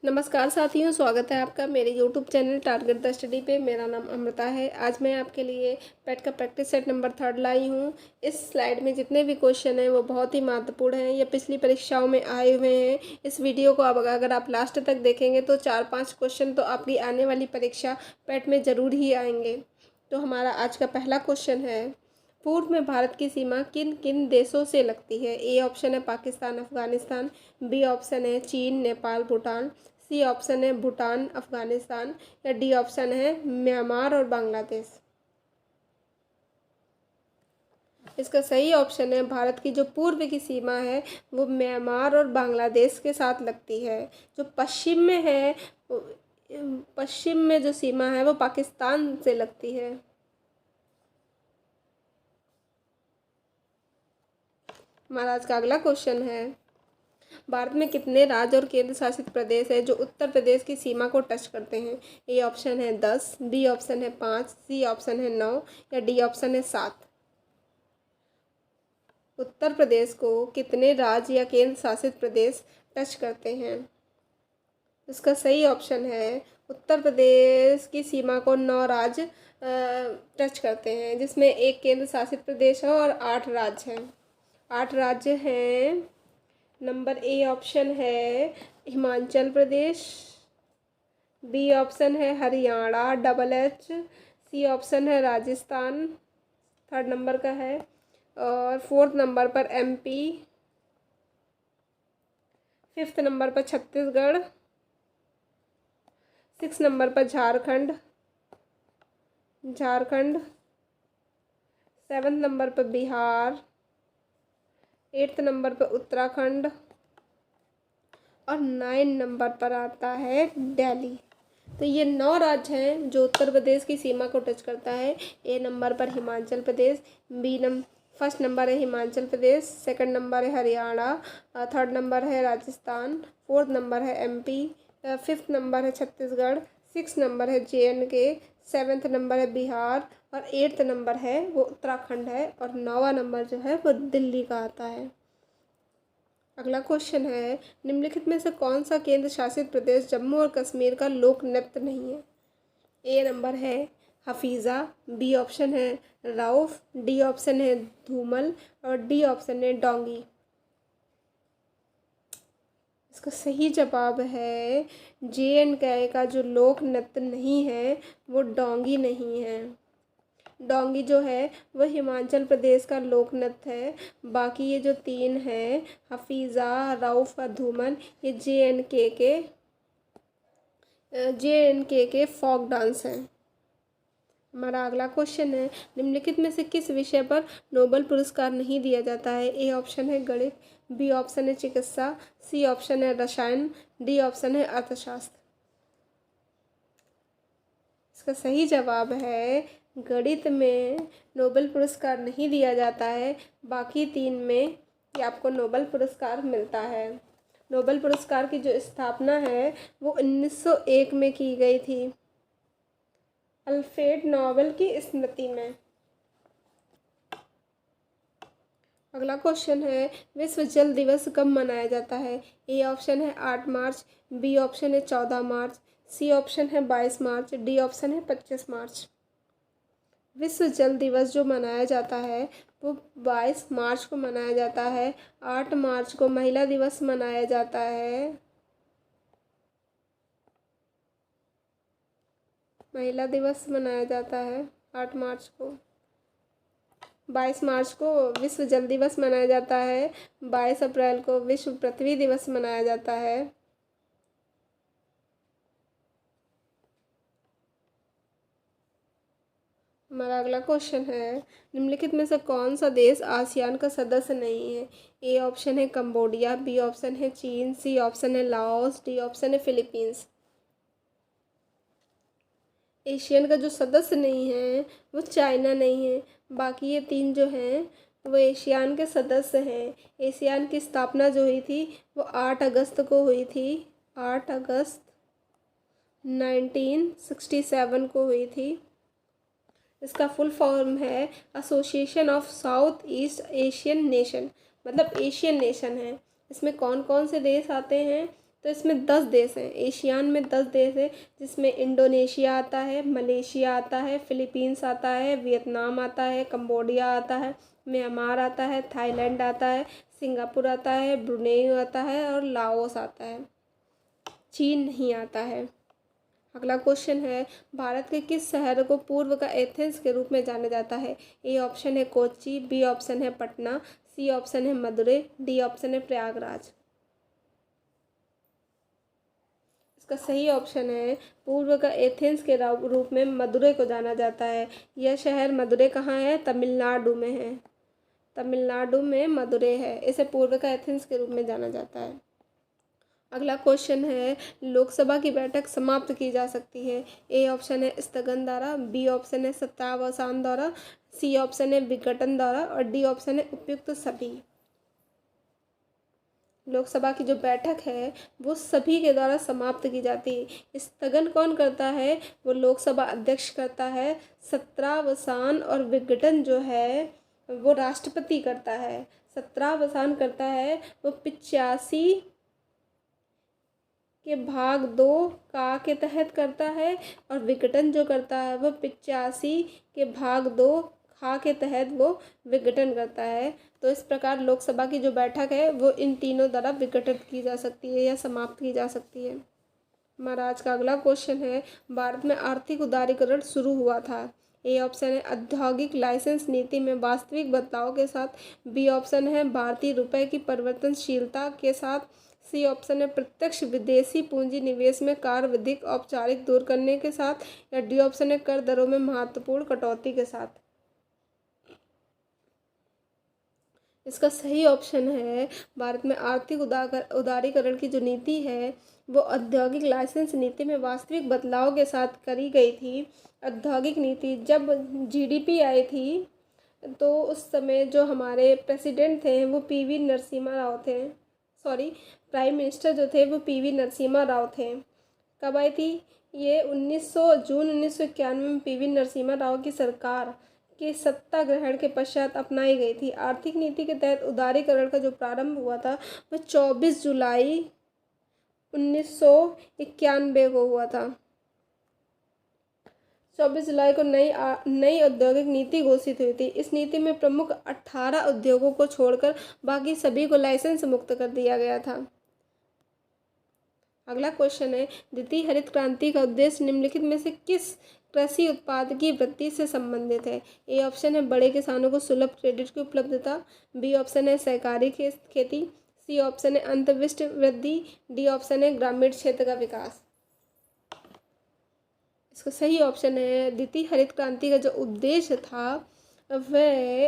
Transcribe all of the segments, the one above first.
नमस्कार साथियों, स्वागत है आपका मेरे YouTube channel target the study पे। मेरा नाम अमृता है। आज मैं आपके लिए पेट का प्रैक्टिस सेट नंबर 3 लाई हूँ। इस स्लाइड में जितने भी क्वेश्चन हैं वो बहुत ही महत्वपूर्ण हैं। ये पिछली परीक्षाओं में आए हुए हैं। इस वीडियो को अब अगर आप लास्ट तक देखेंगे तो 4-5 क्वेश्चन तो आपकी आने वाली परीक्षा पेट में ज़रूर ही आएंगे। तो हमारा आज का पहला क्वेश्चन है, पूर्व में भारत की सीमा किन किन देशों से लगती है। ए ऑप्शन है पाकिस्तान अफगानिस्तान, बी ऑप्शन है चीन नेपाल भूटान, सी ऑप्शन है भूटान अफगानिस्तान, या डी ऑप्शन है म्यांमार और बांग्लादेश। इसका सही ऑप्शन है भारत की जो पूर्व की सीमा है वो म्यांमार और बांग्लादेश के साथ लगती है। जो पश्चिम में है, पश्चिम में जो सीमा है वो पाकिस्तान से लगती है। हमारा आज का अगला क्वेश्चन है, भारत में कितने राज्य और केंद्र शासित प्रदेश है जो उत्तर प्रदेश की सीमा को टच करते हैं। ए ऑप्शन है 10, बी ऑप्शन है 5, सी ऑप्शन है 9, या डी ऑप्शन है 7। उत्तर प्रदेश को कितने राज्य या केंद्र शासित प्रदेश टच करते हैं। इसका सही ऑप्शन है उत्तर प्रदेश की सीमा को 9 राज्य टच करते हैं, जिसमें एक केंद्र शासित प्रदेश है और 8 राज्य हैं। 8 राज्य हैं। नंबर ए ऑप्शन है हिमाचल प्रदेश, बी ऑप्शन है हरियाणा HH, सी ऑप्शन है राजस्थान, 3rd नंबर का है, और 4th नंबर पर MP, 5th नंबर पर छत्तीसगढ़, 6th नंबर पर झारखंड, 7th नंबर पर बिहार, 8th नंबर पर उत्तराखंड, और 9 नंबर पर आता है दिल्ली। तो ये 9 राज्य हैं जो उत्तर प्रदेश की सीमा को टच करता है। ए नंबर पर हिमाचल प्रदेश, फर्स्ट नंबर है हिमाचल प्रदेश, 2nd नंबर है हरियाणा, 3rd नंबर है राजस्थान, 4th नंबर है MP, 5th नंबर है छत्तीसगढ़, 6th नंबर है JNK, 7th नंबर है बिहार, और 8th नंबर है वो उत्तराखंड है, और 9वां नंबर जो है वो दिल्ली का आता है। अगला क्वेश्चन है, निम्नलिखित में से कौन सा केंद्र शासित प्रदेश जम्मू और कश्मीर का लोक नृत्य नहीं है। ए नंबर है हफीज़ा, बी ऑप्शन है राउफ, डी ऑप्शन है धूमल, और डी ऑप्शन है डोंगी। इसका सही जवाब है JNK का जो लोक नृत्य नहीं है वो डोंगी नहीं है। डोंगी जो है वह हिमाचल प्रदेश का लोक नृत्य है। बाकी ये जो 3 हैं हफीज़ा, राउफ और धूमन, ये JNK के फोक डांस हैं। हमारा अगला क्वेश्चन है, निम्नलिखित में से किस विषय पर नोबेल पुरस्कार नहीं दिया जाता है। ए ऑप्शन है गणित, बी ऑप्शन है चिकित्सा, सी ऑप्शन है रसायन, डी ऑप्शन है अर्थशास्त्र। इसका सही जवाब है गणित में नोबेल पुरस्कार नहीं दिया जाता है। बाकी 3 में ये आपको नोबेल पुरस्कार मिलता है। नोबेल पुरस्कार की जो स्थापना है वो 1901 में की गई थी, अल्फ्रेड नोबेल की स्मृति में। अगला क्वेश्चन है, विश्व जल दिवस कब मनाया जाता है। ए ऑप्शन है 8 मार्च, बी ऑप्शन है 14 मार्च, सी ऑप्शन है 22 मार्च, डी ऑप्शन है 25 मार्च। विश्व जल दिवस जो मनाया जाता है वो 22 मार्च को मनाया जाता है। 8 मार्च को महिला दिवस मनाया जाता है। महिला दिवस मनाया जाता है 8 मार्च को। 22 मार्च को विश्व जल दिवस मनाया जाता है। 22 अप्रैल को विश्व पृथ्वी दिवस मनाया जाता है। हमारा अगला क्वेश्चन है, निम्नलिखित में से कौन सा देश आसियान का सदस्य नहीं है। ए ऑप्शन है कंबोडिया, बी ऑप्शन है चीन, सी ऑप्शन है लाओस, डी ऑप्शन है फिलीपींस। एशियन का जो सदस्य नहीं है वो चाइना नहीं है। बाकी ये 3 जो हैं वो एशियान के सदस्य हैं। एशियान की स्थापना जो हुई थी वो 8 अगस्त को हुई थी। 8 अगस्त 1967 को हुई थी। इसका फुल फॉर्म है association of south east Asian nation, मतलब एशियन नेशन है। इसमें कौन कौन से देश आते हैं, तो इसमें 10 देश हैं, एशियान में 10 देश हैं, जिसमें इंडोनेशिया आता है, मलेशिया आता है, फिलीपींस आता है, वियतनाम आता है, कंबोडिया आता है, म्यांमार आता है, थाईलैंड आता है, सिंगापुर आता है, ब्रुनेई आता है और लाओस आता है। चीन नहीं आता है। अगला क्वेश्चन है, भारत के किस शहर को पूर्व का एथेंस के रूप में जाना जाता है? ए ऑप्शन है कोच्चि, बी ऑप्शन है पटना, सी ऑप्शन है मदुरै, डी ऑप्शन है प्रयागराज। इसका सही ऑप्शन है पूर्व का एथेंस के रूप में मदुरै को जाना जाता है। यह शहर मदुरै कहाँ है? तमिलनाडु में है। तमिलनाडु में मदुरै है। इसे पूर्व का एथेंस के रूप में जाना जाता है। अगला क्वेश्चन है, लोकसभा की बैठक समाप्त की जा सकती है? ए ऑप्शन है स्थगन द्वारा, बी ऑप्शन है सत्तावसान द्वारा, सी ऑप्शन है विघटन द्वारा और डी ऑप्शन है उपयुक्त सभी। लोकसभा की जो बैठक है वो सभी के द्वारा समाप्त की जाती है। स्थगन कौन करता है? वो लोकसभा अध्यक्ष करता है। सत्रावसान और विघटन जो है वो राष्ट्रपति करता है। सत्रावसान करता है वो 85 के भाग 2 का के तहत करता है और विघटन जो करता है वो 85 के भाग 2 खा के तहत वो विघटन करता है। तो इस प्रकार लोकसभा की जो बैठक है वो इन तीनों द्वारा विघटित की जा सकती है या समाप्त की जा सकती है। हमारा आज का अगला क्वेश्चन है, भारत में आर्थिक उदारीकरण शुरू हुआ था? ए ऑप्शन है औद्योगिक लाइसेंस नीति में वास्तविक बदलाव के साथ, बी ऑप्शन है भारतीय रुपए की परिवर्तनशीलता के साथ, सी ऑप्शन है प्रत्यक्ष विदेशी पूंजी निवेश में कार्यविधिक औपचारिक दूर करने के साथ या डी ऑप्शन है कर दरों में महत्वपूर्ण कटौती के साथ। इसका सही ऑप्शन है भारत में आर्थिक उदारीकरण की जो नीति है वो औद्योगिक लाइसेंस नीति में वास्तविक बदलाव के साथ करी गई थी। औद्योगिक नीति जब जीडीपी आई थी तो उस समय जो हमारे प्रेसिडेंट थे वो पीवी नरसिम्हा राव थे, सॉरी प्राइम मिनिस्टर जो थे वो पीवी नरसिम्हा राव थे। कब आई थी ये? जून 1991 में पीवी नरसिम्हा राव की सरकार के सत्ता ग्रहण के पश्चात अपनाई गई थी। आर्थिक नीति के तहत उदारीकरण का जो प्रारंभ हुआ था वह 24 जुलाई 1991 को हुआ था। 24 जुलाई को नई औद्योगिक नीति घोषित हुई थी। इस नीति में प्रमुख 18 उद्योगों को छोड़कर बाकी सभी को लाइसेंस मुक्त कर दिया गया था। अगला क्वेश्चन है, द्वितीय हरित क्रांति का उद्देश्य निम्नलिखित में से किस कृषि उत्पाद की वृद्धि से संबंधित है? ए ऑप्शन है बड़े किसानों को सुलभ क्रेडिट की उपलब्धता, बी ऑप्शन है सहकारी खेती, सी ऑप्शन है अंतर्विष्ट वृद्धि, डी ऑप्शन है ग्रामीण क्षेत्र का विकास। इसका सही ऑप्शन है द्वितीय हरित क्रांति का जो उद्देश्य था वह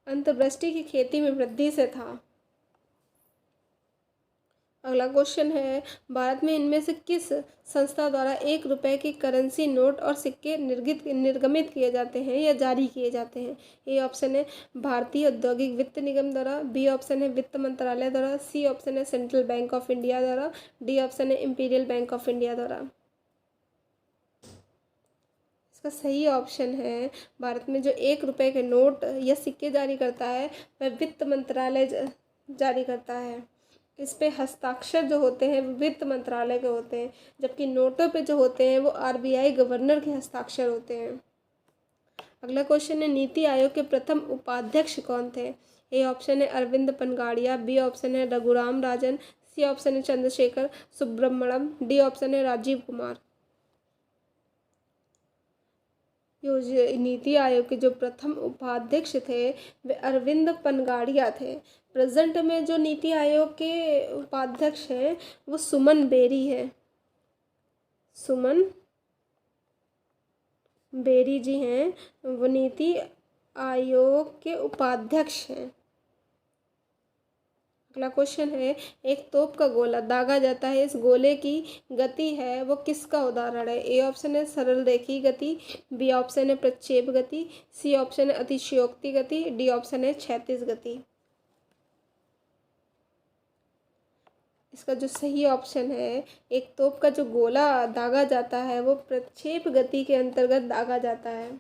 अंतर्वृष्टि की खेती में वृद्धि से था। अगला क्वेश्चन है, भारत में इनमें से किस संस्था द्वारा 1 रुपए की करेंसी नोट और सिक्के निर्गमित किए जाते हैं या जारी किए जाते हैं? ए ऑप्शन है भारतीय औद्योगिक वित्त निगम द्वारा, बी ऑप्शन है वित्त मंत्रालय द्वारा, सी ऑप्शन है सेंट्रल बैंक ऑफ इंडिया द्वारा, डी ऑप्शन है इंपीरियल बैंक ऑफ इंडिया द्वारा। इसका सही ऑप्शन है भारत में जो 1 रुपए के नोट या सिक्के जारी करता है वह वित्त मंत्रालय जारी करता है। इस पे हस्ताक्षर जो होते हैं वो वित्त मंत्रालय के होते हैं, जबकि नोटों पे जो होते हैं वो आरबीआई गवर्नर के हस्ताक्षर होते हैं। अगला क्वेश्चन है, नीति आयोग के प्रथम उपाध्यक्ष कौन थे? ए ऑप्शन है अरविंद पनगाड़िया, बी ऑप्शन है रघुराम राजन, सी ऑप्शन है चंद्रशेखर सुब्रमण्यम, डी ऑप्शन है राजीव कुमार। नीति आयोग के जो प्रथम उपाध्यक्ष थे वे अरविंद पनगाड़िया थे। प्रेजेंट में जो नीति आयोग के उपाध्यक्ष हैं वो सुमन बेरी है। सुमन बेरी जी हैं, वो नीति आयोग के उपाध्यक्ष हैं। अगला क्वेश्चन है, एक तोप का गोला दागा जाता है, इस गोले की गति है वो किसका उदाहरण है? ए ऑप्शन है सरल रेखीय गति, बी ऑप्शन है प्रक्षेप गति, सी ऑप्शन है अतिशयोक्ति गति, डी ऑप्शन है क्षैतिज गति। इसका जो सही ऑप्शन है, एक तोप का जो गोला दागा जाता है वो प्रक्षेप गति के अंतर्गत दागा जाता है।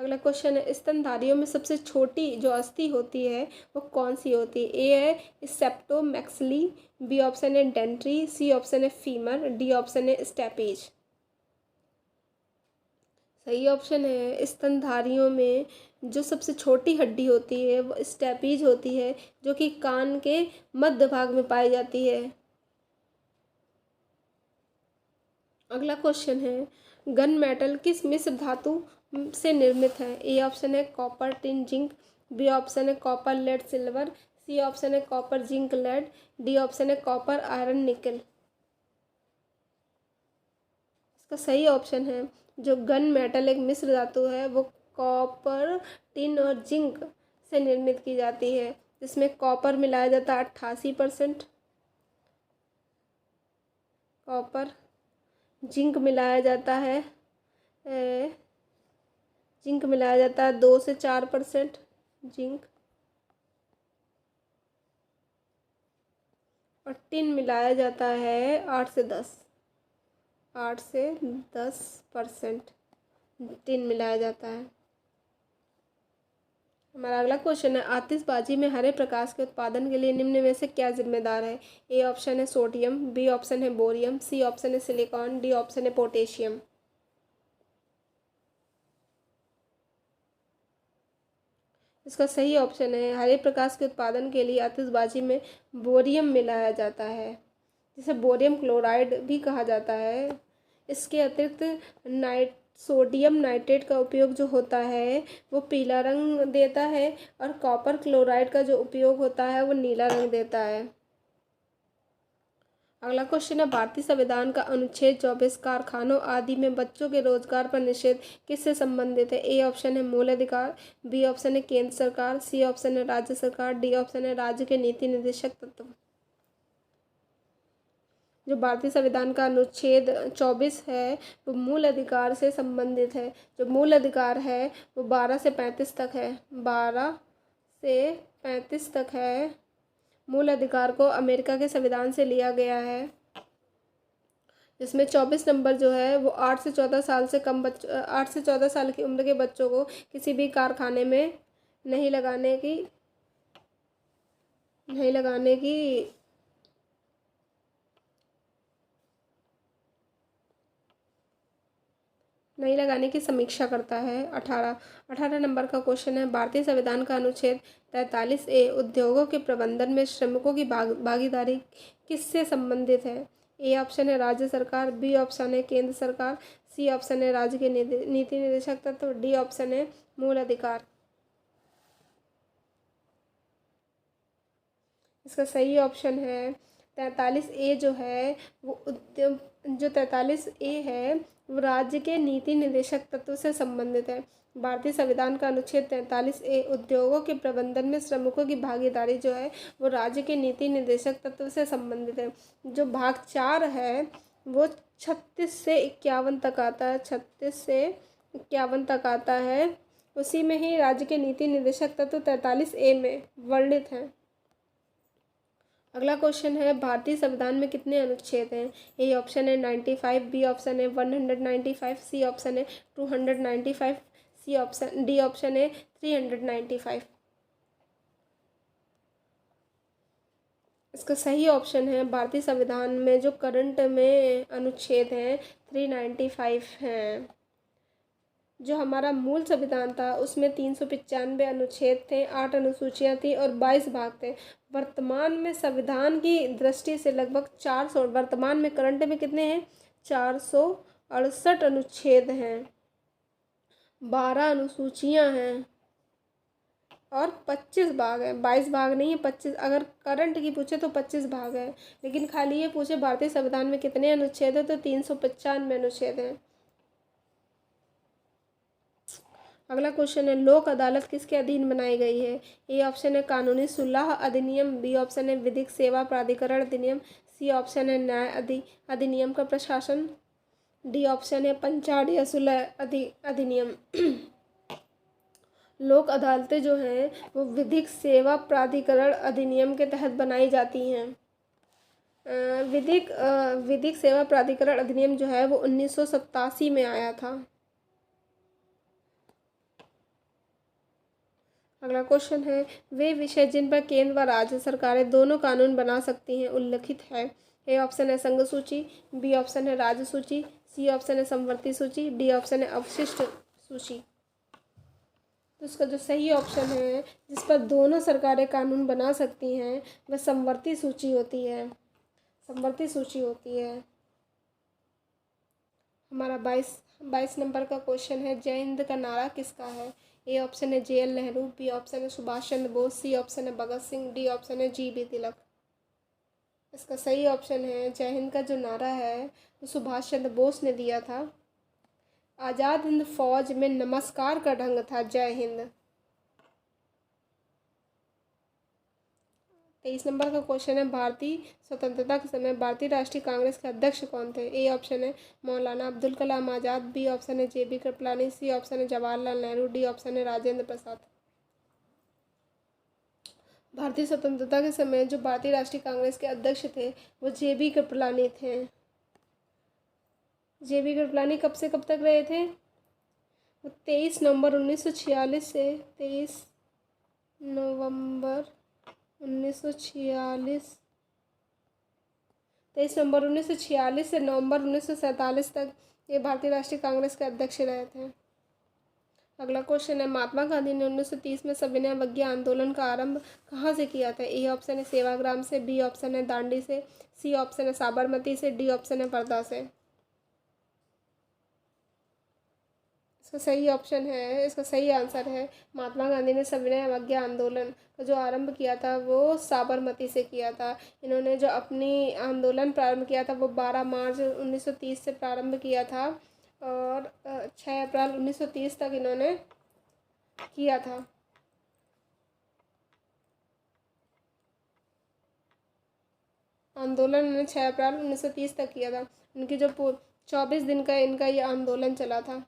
अगला क्वेश्चन है, स्तनधारियों में सबसे छोटी जो अस्थि होती है वो कौन सी होती है? ए है सेप्टोमैक्सिली, बी ऑप्शन है डेंट्री, सी ऑप्शन है फीमर, डी ऑप्शन है स्टेपेज। सही ऑप्शन है, स्तनधारियों में जो सबसे छोटी हड्डी होती है वो स्टेपीज होती है, जो कि कान के मध्य भाग में पाई जाती है। अगला क्वेश्चन है, गन मेटल किस मिश्र धातु से निर्मित है? ए ऑप्शन है copper tin zinc, B option है copper lead silver, C option है copper zinc lead, D option है कॉपर आयरन निकल। इसका सही ऑप्शन है, जो गन मेटल एक मिश्र धातु है वो कॉपर टिन और जिंक से निर्मित की जाती है, जिसमें कॉपर मिलाया जाता है 88%, कॉपर, जिंक मिलाया जाता है जिंक मिलाया जाता है 2 से 4% जिंक, और टिन मिलाया जाता है 8 से 10% टिन मिलाया जाता है। हमारा अगला क्वेश्चन है, आतिशबाजी में हरे प्रकाश के उत्पादन के लिए निम्न में से क्या जिम्मेदार है? ए ऑप्शन है सोडियम, बी ऑप्शन है बोरियम, सी ऑप्शन है सिलिकॉन, डी ऑप्शन है पोटेशियम। इसका सही ऑप्शन है, हरे प्रकाश के उत्पादन के लिए आतिशबाजी में बोरियम मिलाया जाता है, जिसे बोरियम क्लोराइड भी कहा जाता है। इसके अतिरिक्त सोडियम नाइट्रेट का उपयोग जो होता है वो पीला रंग देता है, और कॉपर क्लोराइड का जो उपयोग होता है वो नीला रंग देता है। अगला क्वेश्चन है, भारतीय संविधान का अनुच्छेद 24 कारखानों आदि में बच्चों के रोजगार पर निषेध किससे संबंधित है? ए ऑप्शन है मूल अधिकार, बी ऑप्शन है केंद्र सरकार, सी ऑप्शन है राज्य सरकार, डी ऑप्शन है राज्य के नीति निर्देशक तत्व। जो भारतीय संविधान का अनुच्छेद 24 है वो मूल अधिकार से संबंधित है। जो मूल अधिकार है वो 12 से 35 तक है, 12 से 35 तक है। मूल अधिकार को अमेरिका के संविधान से लिया गया है, जिसमें 24 नंबर जो है वो 8 से 14 साल से कम 8 से 14 साल की उम्र के बच्चों को किसी भी कारखाने में नहीं लगाने की समीक्षा करता है। 18 नंबर का क्वेश्चन है, भारतीय संविधान का अनुच्छेद 43A उद्योगों के प्रबंधन में श्रमिकों की भागीदारी किससे संबंधित है? ए ऑप्शन है राज्य सरकार, बी ऑप्शन है केंद्र सरकार, सी ऑप्शन है राज्य के नीति निर्देशक तत्व, डी ऑप्शन है मूल अधिकार। इसका सही ऑप्शन है 43A जो है वो 43A है वो राज्य के नीति निर्देशक तत्व से संबंधित है। भारतीय संविधान का अनुच्छेद 43A उद्योगों के प्रबंधन में श्रमिकों की भागीदारी जो है वो राज्य के नीति निर्देशक तत्व से संबंधित है। जो भाग 4 है वो 36 से 51 तक आता है, 36 से 51 तक आता है। उसी में ही राज्य के नीति निर्देशक तत्व 43A में वर्णित है। अगला क्वेश्चन है, भारतीय संविधान में कितने अनुच्छेद हैं? ए ऑप्शन है 95, बी ऑप्शन है 195, सी ऑप्शन है 295, डी ऑप्शन है 395। इसका सही ऑप्शन है, भारतीय संविधान में जो करंट में अनुच्छेद हैं 395 हैं। जो हमारा मूल संविधान था उसमें 395 अनुच्छेद थे, 8 अनुसूचियाँ थी और 22 भाग थे। वर्तमान में संविधान की दृष्टि से लगभग 400, वर्तमान में करंट में कितने हैं? 468 अनुच्छेद हैं, 12 अनुसूचियाँ हैं और 25 भाग हैं। 22 भाग नहीं है, 25। अगर करंट की पूछे तो 25 भाग है, लेकिन खाली ये पूछे भारतीय संविधान में कितने अनुच्छेद है तो 395 अनुच्छेद हैं। अगला क्वेश्चन है, लोक अदालत किसके अधीन बनाई गई है? ए ऑप्शन है कानूनी सुलह अधिनियम, बी ऑप्शन है विधिक सेवा प्राधिकरण अधिनियम, सी ऑप्शन है न्याय अधिनियम का प्रशासन, डी ऑप्शन है पंचायत सुलह अधिनियम। लोक अदालतें जो हैं वो विधिक सेवा प्राधिकरण अधिनियम के तहत बनाई जाती हैं। विधिक सेवा प्राधिकरण अधिनियम जो है वो 1987 में आया था। अगला क्वेश्चन है, वे विषय जिन पर केंद्र व राज्य सरकारें दोनों कानून बना सकती हैं उल्लिखित है। ए ऑप्शन है संघ सूची, बी ऑप्शन है राज्य सूची, सी ऑप्शन है समवर्ती सूची, डी ऑप्शन है अवशिष्ट सूची। तो इसका जो सही ऑप्शन है जिस पर दोनों सरकारें कानून बना सकती हैं वह समवर्ती सूची होती है, समवर्ती सूची होती है। हमारा 22 नंबर का क्वेश्चन है, जय हिंद का नारा किसका है। ए ऑप्शन है JL नेहरू, बी ऑप्शन है सुभाष चंद्र बोस, सी ऑप्शन है भगत सिंह, डी ऑप्शन है GB तिलक। इसका सही ऑप्शन है जय हिंद का जो नारा है वो सुभाष चंद्र बोस ने दिया था। आज़ाद हिंद फौज में नमस्कार का ढंग था जय हिंद। 23 नंबर का क्वेश्चन है, भारतीय स्वतंत्रता के समय भारतीय राष्ट्रीय कांग्रेस के अध्यक्ष कौन थे। ए ऑप्शन है मौलाना अब्दुल कलाम आज़ाद, बी ऑप्शन है JB कृपलानी, सी ऑप्शन है जवाहरलाल नेहरू, डी ऑप्शन है राजेंद्र प्रसाद। भारतीय स्वतंत्रता के समय जो भारतीय राष्ट्रीय कांग्रेस के अध्यक्ष थे वो JB कृपलानी थे। JB कृपलानी कब से कब तक रहे थे, वो 23 नवंबर 1946 से 23 नवंबर 1946 23 नवंबर 1946 से नवंबर 1947 तक ये भारतीय राष्ट्रीय कांग्रेस के अध्यक्ष रहे थे। अगला क्वेश्चन है, महात्मा गांधी ने 1930 में सविनय अवज्ञा आंदोलन का आरंभ कहाँ से किया था। ए ऑप्शन है सेवाग्राम से, बी ऑप्शन है दांडी से, सी ऑप्शन है साबरमती से, डी ऑप्शन है वर्धा से। इसका सही ऑप्शन है, इसका सही आंसर है महात्मा गांधी ने सविनय अवज्ञा आंदोलन का जो आरंभ किया था वो साबरमती से किया था। इन्होंने जो अपनी आंदोलन प्रारंभ किया था वो 12 मार्च 1930 से प्रारंभ किया था और 6 अप्रैल 1930 तक इन्होंने किया था। आंदोलन उन्होंने 6 अप्रैल 1930 तक किया था। इनकी जो 24 दिन का इनका ये आंदोलन चला था।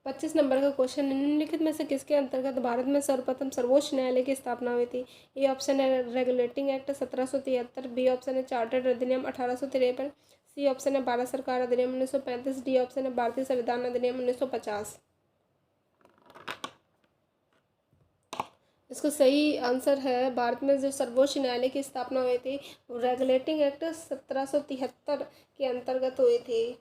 25 नंबर का क्वेश्चन, निम्नलिखित में से किसके अंतर्गत भारत में सर्वप्रथम सर्वोच्च न्यायालय की स्थापना हुई थी। ए ऑप्शन है रेगुलेटिंग एक्ट 1773, बी ऑप्शन है चार्टर्ड अधिनियम 1853, सी ऑप्शन है भारत सरकार अधिनियम 1935, डी ऑप्शन है भारतीय संविधान अधिनियम 1950। इसका सही आंसर है भारत में जो सर्वोच्च न्यायालय की स्थापना हुई थी वो रेगुलेटिंग एक्ट 1773 के अंतर्गत हुई थी।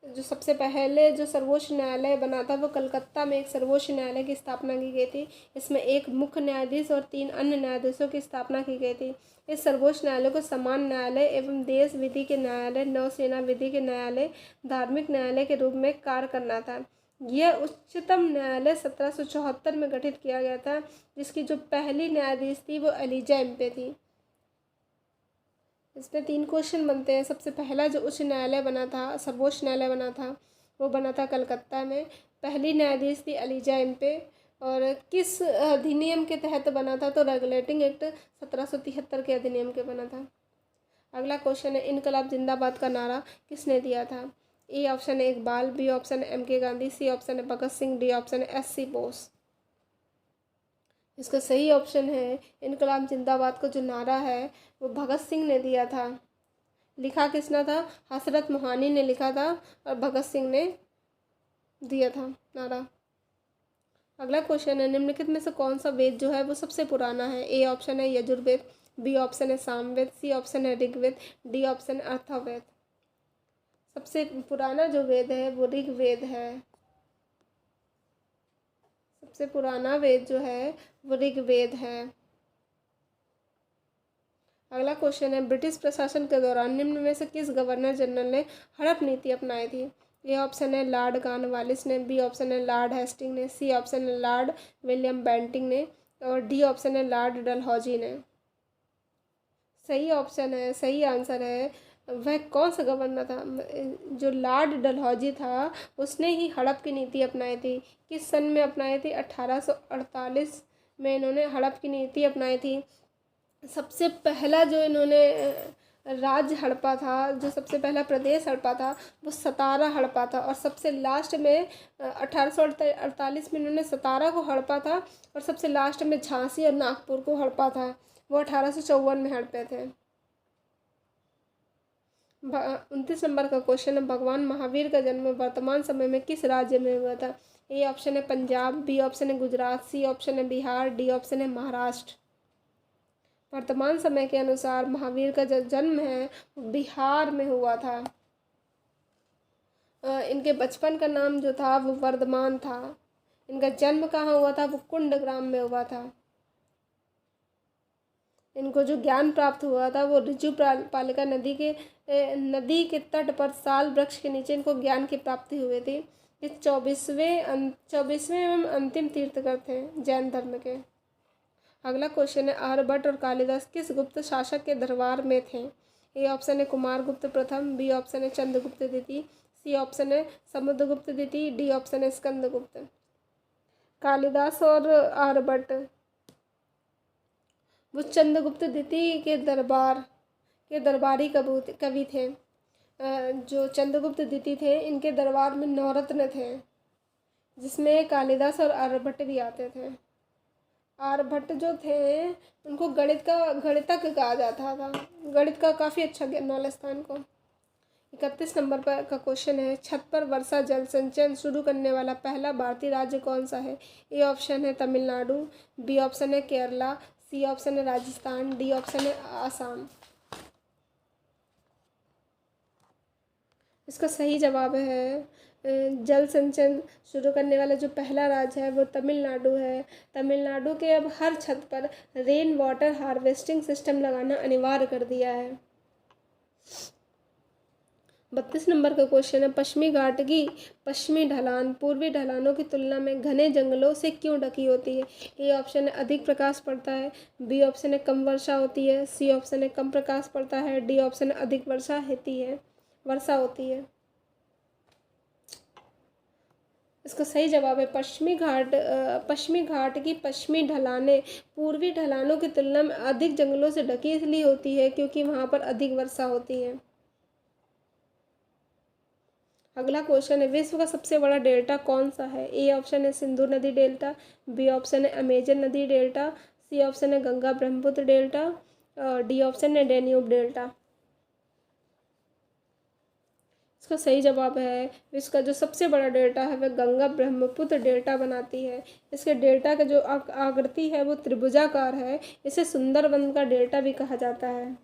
जो सबसे पहले जो सर्वोच्च न्यायालय बना था वो कलकत्ता में एक सर्वोच्च न्यायालय की स्थापना की गई थी। इसमें एक मुख्य न्यायाधीश और 3 अन्य न्यायाधीशों की स्थापना की गई थी। इस सर्वोच्च न्यायालय को समान न्यायालय एवं देश विधि के न्यायालय, नौसेना विधि के न्यायालय, धार्मिक न्यायालय के रूप में कार्य करना था। यह उच्चतम न्यायालय 1774 में गठित किया गया था, जिसकी जो पहली न्यायाधीश थी वो एलिजा एम्पे थी। इसमें 3 क्वेश्चन बनते हैं। सबसे पहला जो उच्च न्यायालय बना था, सर्वोच्च न्यायालय बना था, वो बना था कलकत्ता में। पहली न्यायाधीश थी एलिजा एम्पे और किस अधिनियम के तहत बना था, तो रेगुलेटिंग एक्ट 1773 के अधिनियम के बना था। अगला क्वेश्चन है, इनकलाब जिंदाबाद का नारा किसने दिया था। ए ऑप्शन है इकबाल, बी ऑप्शन है MK गांधी, सी ऑप्शन है भगत सिंह, डी ऑप्शन है SC बोस। इसका सही ऑप्शन है इनकलाब जिंदाबाद का जो नारा है वो भगत सिंह ने दिया था। लिखा किसने था, हसरत मोहानी ने लिखा था और भगत सिंह ने दिया था नारा। अगला क्वेश्चन है, निम्नलिखित में से कौन सा वेद जो है वो सबसे पुराना है। ए ऑप्शन है यजुर्वेद, बी ऑप्शन है सामवेद, सी ऑप्शन है ऋग्वेद, डी ऑप्शन है अथर्ववेद। सबसे पुराना जो वेद है वो ऋग्वेद है। सबसे पुराना वेद जो है वो ऋग्वेद है। अगला क्वेश्चन है, ब्रिटिश प्रशासन के दौरान निम्न में से किस गवर्नर जनरल ने हड़प नीति अपनाई थी। ए ऑप्शन है लॉर्ड कॉर्नवालिस ने, बी ऑप्शन है लॉर्ड हेस्टिंग ने, सी ऑप्शन है लॉर्ड विलियम बेंटिंग ने और डी ऑप्शन है लॉर्ड डलहौजी ने। सही ऑप्शन है, सही आंसर है, वह कौन सा गवर्नर था, जो लॉर्ड डलहौजी था उसने ही हड़प की नीति अपनाई थी। किस सन में अपनाई थी, 1848 में इन्होंने हड़प की नीति अपनाई थी। सबसे पहला जो इन्होंने राज्य हड़पा था, जो सबसे पहला प्रदेश हड़पा था वो सतारा हड़पा था और सबसे लास्ट में 1848 में इन्होंने सतारा को हड़पा था और सबसे लास्ट में झांसी और नागपुर को हड़पा था, वो 1854 में हड़पे थे। 29 नंबर का क्वेश्चन है, भगवान महावीर का जन्म वर्तमान समय में किस राज्य में हुआ था? ए ऑप्शन है पंजाब, बी ऑप्शन है गुजरात, सी ऑप्शन है बिहार, डी ऑप्शन है महाराष्ट्र। वर्तमान समय के अनुसार महावीर का जो जन्म है वो बिहार में हुआ था। इनके बचपन का नाम जो था वो वर्धमान था। इनका जन्म कहाँ हुआ था? वो कुंड ग्राम में हुआ था। इनको जो ज्ञान प्राप्त हुआ था वो ऋजु पालिका नदी के तट पर साल वृक्ष के नीचे इनको ज्ञान की प्राप्ति हुई थी। ये 24वें एवं अंतिम तीर्थकर थे जैन धर्म के। अगला क्वेश्चन है, आर्यभट्ट और कालिदास किस गुप्त शासक के दरबार में थे? ए ऑप्शन है कुमारगुप्त प्रथम, बी ऑप्शन है चंद्रगुप्त द्वितीय, सी ऑप्शन है समुद्रगुप्त द्वितीय, डी ऑप्शन है स्कंदगुप्त। कालिदास और आर्यभट्ट वो चंद्रगुप्त द्वितीय के दरबारी कवि थे। जो चंद्रगुप्त द्वितीय थे इनके दरबार में नवरत्न थे, जिसमें कालिदास और आर्यभट्ट भी आते थे। आर्यभट्ट जो थे उनको गणितज्ञ कहा जाता था। गणित का काफ़ी अच्छा नॉलेज था इनको। 31 नंबर पर का क्वेश्चन है, छत पर वर्षा जल संचयन शुरू करने वाला पहला भारतीय राज्य कौन सा है? ए ऑप्शन है तमिलनाडु, बी ऑप्शन है केरला, सी ऑप्शन है राजस्थान, डी ऑप्शन है आसाम। इसका सही जवाब है जल संचयन शुरू करने वाला जो पहला राज्य है वो तमिलनाडु है। तमिलनाडु के अब हर छत पर रेन वाटर हार्वेस्टिंग सिस्टम लगाना अनिवार्य कर दिया है। 32 नंबर का क्वेश्चन है, पश्चिमी घाट की पश्चिमी ढलान पूर्वी ढलानों की तुलना में घने जंगलों से क्यों ढकी होती है? ए ऑप्शन है अधिक प्रकाश पड़ता है, बी ऑप्शन है कम वर्षा होती है, सी ऑप्शन है कम प्रकाश पड़ता है, डी ऑप्शन है अधिक वर्षा होती है। इसका सही जवाब है पश्चिमी घाट की पश्चिमी ढलानें पूर्वी ढलानों की तुलना में अधिक जंगलों से ढकी इसलिए होती है क्योंकि वहाँ पर अधिक वर्षा होती है। अगला क्वेश्चन है, विश्व का सबसे बड़ा डेल्टा कौन सा है? ए ऑप्शन है सिंधु नदी डेल्टा, बी ऑप्शन है अमेजन नदी डेल्टा, सी ऑप्शन है Ganga Brahmaputra delta, D option है डैन्यूब डेल्टा। इसका सही जवाब है विश्व का जो सबसे बड़ा डेल्टा है वह गंगा ब्रह्मपुत्र डेल्टा बनाती है। इसके डेल्टा का जो आकृति है वो त्रिभुजाकार है। इसे सुंदरबन का डेल्टा भी कहा जाता है।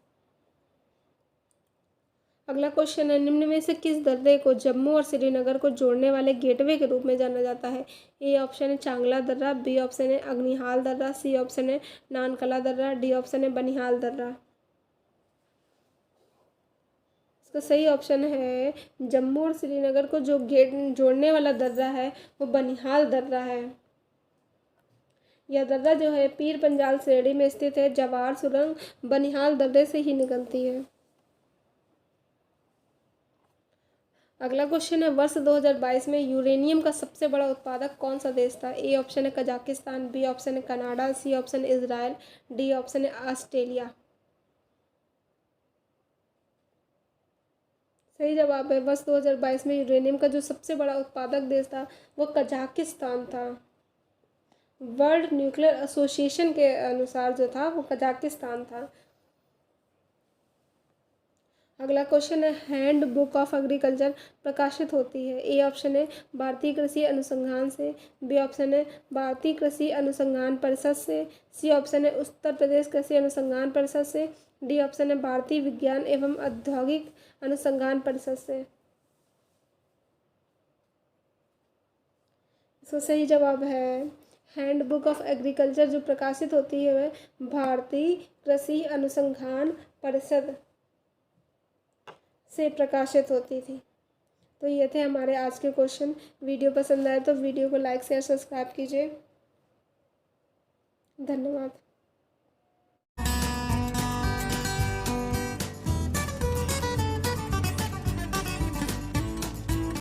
अगला क्वेश्चन है, निम्न में से किस दर्रे को जम्मू और श्रीनगर को जोड़ने वाले गेटवे के रूप में जाना जाता है? ए ऑप्शन है चांगला दर्रा, बी ऑप्शन है अग्निहाल दर्रा, सी ऑप्शन है नानकला दर्रा, डी ऑप्शन है बनिहाल दर्रा। इसका सही ऑप्शन है जम्मू और श्रीनगर को जो गेट जोड़ने वाला दर्रा है वो बनिहाल दर्रा है। यह दर्रा जो है पीर पंजाल श्रेणी में स्थित है। जवाहर सुरंग बनिहाल दर्रे से ही निकलती है। अगला क्वेश्चन है, वर्ष 2022 में यूरेनियम का सबसे बड़ा उत्पादक कौन सा देश था? ए ऑप्शन है कजाकिस्तान, बी ऑप्शन है कनाडा, सी ऑप्शन है इजराइल, डी ऑप्शन है ऑस्ट्रेलिया। सही जवाब है वर्ष 2022 में यूरेनियम का जो सबसे बड़ा उत्पादक देश था वो कजाकिस्तान था। वर्ल्ड न्यूक्लियर एसोसिएशन के अनुसार जो था वो कजाकिस्तान था। अगला क्वेश्चन है, हैंड बुक ऑफ एग्रीकल्चर प्रकाशित होती है। ए ऑप्शन है भारतीय कृषि अनुसंधान से, बी ऑप्शन है भारतीय कृषि अनुसंधान परिषद से, सी ऑप्शन है उत्तर प्रदेश कृषि अनुसंधान परिषद से, डी ऑप्शन है भारतीय विज्ञान एवं औद्योगिक अनुसंधान परिषद से। इसका सही जवाब है हैंड बुक ऑफ एग्रीकल्चर जो प्रकाशित होती है वह भारतीय कृषि अनुसंधान परिषद से प्रकाशित होती थी। तो ये थे हमारे आज के क्वेश्चन। वीडियो पसंद आए तो वीडियो को लाइक शेयर सब्सक्राइब कीजिए। धन्यवाद।